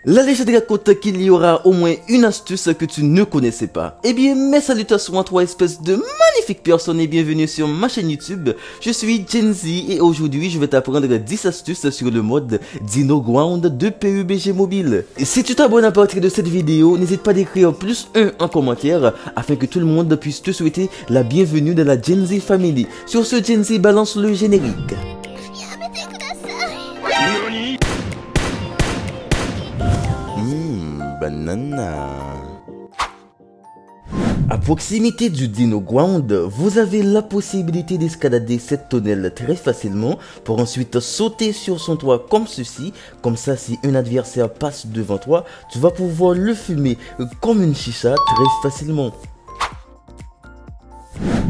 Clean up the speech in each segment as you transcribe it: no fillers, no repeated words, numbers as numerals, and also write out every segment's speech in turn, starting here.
La légende raconte qu'il y aura au moins une astuce que tu ne connaissais pas. Eh bien, mes salutations à toi espèces de magnifiques personnes et bienvenue sur ma chaîne YouTube. Je suis Gen-Z et aujourd'hui je vais t'apprendre 10 astuces sur le mode Dinoground de PUBG Mobile. Et si tu t'abonnes à partir de cette vidéo, n'hésite pas d'écrire +1 en commentaire afin que tout le monde puisse te souhaiter la bienvenue dans la Gen-Z Family. Sur ce, Gen-Z balance le générique. Banana. À proximité du Dinoground, vous avez la possibilité d'escalader cette tonnelle très facilement pour ensuite sauter sur son toit comme ceci. Comme ça, si un adversaire passe devant toi, tu vas pouvoir le fumer comme une chicha très facilement.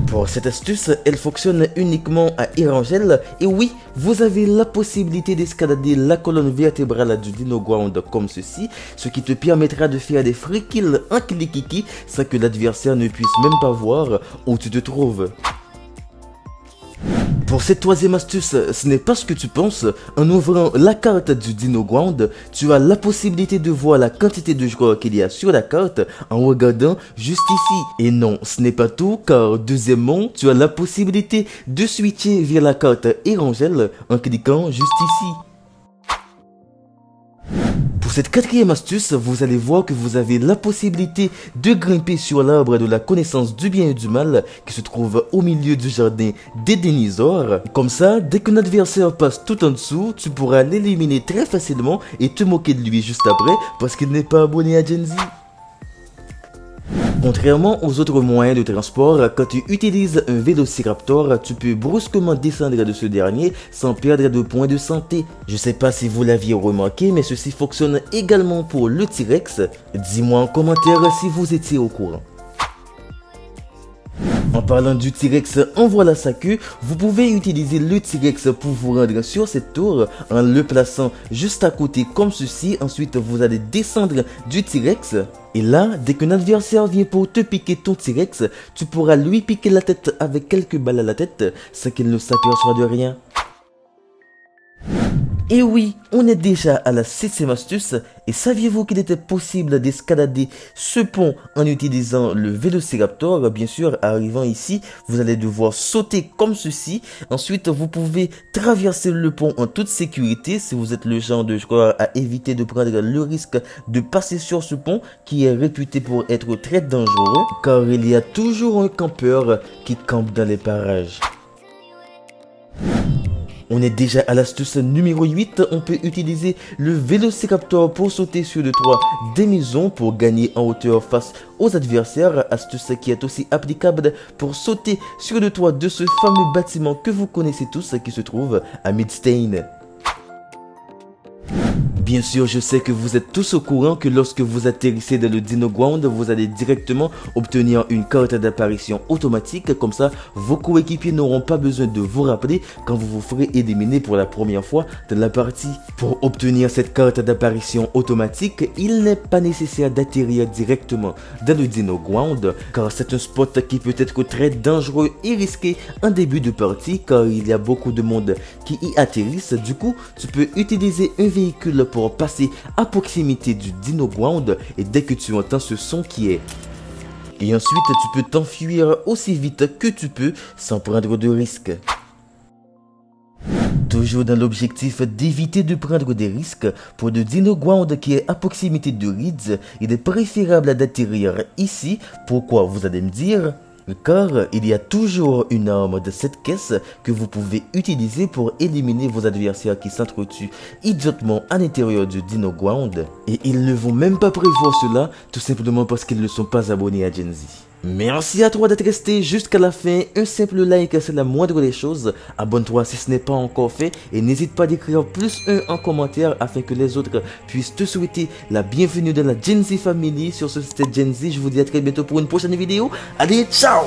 Pour cette astuce, elle fonctionne uniquement à Erangel et oui, vous avez la possibilité d'escalader la colonne vertébrale du Dinoground comme ceci, ce qui te permettra de faire des free kills en cliquiki sans que l'adversaire ne puisse même pas voir où tu te trouves. Pour cette troisième astuce, ce n'est pas ce que tu penses. En ouvrant la carte du Dinoground, tu as la possibilité de voir la quantité de joueurs qu'il y a sur la carte en regardant juste ici. Et non, ce n'est pas tout, car deuxièmement, tu as la possibilité de switcher vers la carte Erangel en cliquant juste ici. Pour cette quatrième astuce, vous allez voir que vous avez la possibilité de grimper sur l'arbre de la connaissance du bien et du mal qui se trouve au milieu du jardin des dinosaures. Comme ça, dès qu'un adversaire passe tout en dessous, tu pourras l'éliminer très facilement et te moquer de lui juste après parce qu'il n'est pas abonné à Gen-Z. Contrairement aux autres moyens de transport, quand tu utilises un Vélociraptor, tu peux brusquement descendre de ce dernier sans perdre de points de santé. Je sais pas si vous l'aviez remarqué, mais ceci fonctionne également pour le T-Rex. Dis-moi en commentaire si vous étiez au courant. En parlant du T-Rex, en voilà sa queue, vous pouvez utiliser le T-Rex pour vous rendre sur cette tour en le plaçant juste à côté comme ceci. Ensuite, vous allez descendre du T-Rex. Et là, dès qu'un adversaire vient pour te piquer ton T-Rex, tu pourras lui piquer la tête avec quelques balles à la tête sans qu'il ne s'aperçoive de rien. Et oui, on est déjà à la 7e astuce et saviez-vous qu'il était possible d'escalader ce pont en utilisant le Vélociraptor? Bien sûr, arrivant ici, vous allez devoir sauter comme ceci. Ensuite, vous pouvez traverser le pont en toute sécurité si vous êtes le genre de joueur à éviter de prendre le risque de passer sur ce pont qui est réputé pour être très dangereux car il y a toujours un campeur qui campe dans les parages. On est déjà à l'astuce numéro 8, on peut utiliser le Vélociraptor pour sauter sur le toit des maisons pour gagner en hauteur face aux adversaires, astuce qui est aussi applicable pour sauter sur le toit de ce fameux bâtiment que vous connaissez tous qui se trouve à Midstein. Bien sûr, je sais que vous êtes tous au courant que lorsque vous atterrissez dans le Dinoground, vous allez directement obtenir une carte d'apparition automatique. Comme ça, vos coéquipiers n'auront pas besoin de vous rappeler quand vous vous ferez éliminer pour la première fois de la partie. Pour obtenir cette carte d'apparition automatique, il n'est pas nécessaire d'atterrir directement dans le Dinoground, car c'est un spot qui peut être très dangereux et risqué en début de partie, car il y a beaucoup de monde qui y atterrissent. Du coup, tu peux utiliser un véhicule pour passer à proximité du Dinoground et dès que tu entends ce son qui est... Et ensuite tu peux t'enfuir aussi vite que tu peux sans prendre de risques. Toujours dans l'objectif d'éviter de prendre des risques, pour le Dinoground qui est à proximité de Reeds, il est préférable d'atterrir ici. Pourquoi, vous allez me dire? Car il y a toujours une arme de cette caisse que vous pouvez utiliser pour éliminer vos adversaires qui s'entretuent idiotement à l'intérieur du Dinoground. Et ils ne vont même pas prévoir cela, tout simplement parce qu'ils ne sont pas abonnés à Gen-Z. Merci à toi d'être resté jusqu'à la fin, un simple like c'est la moindre des choses, abonne-toi si ce n'est pas encore fait et n'hésite pas d'écrire +1 en commentaire afin que les autres puissent te souhaiter la bienvenue dans la Gen-Z Family. Sur ce c'était Gen-Z, je vous dis à très bientôt pour une prochaine vidéo, allez ciao!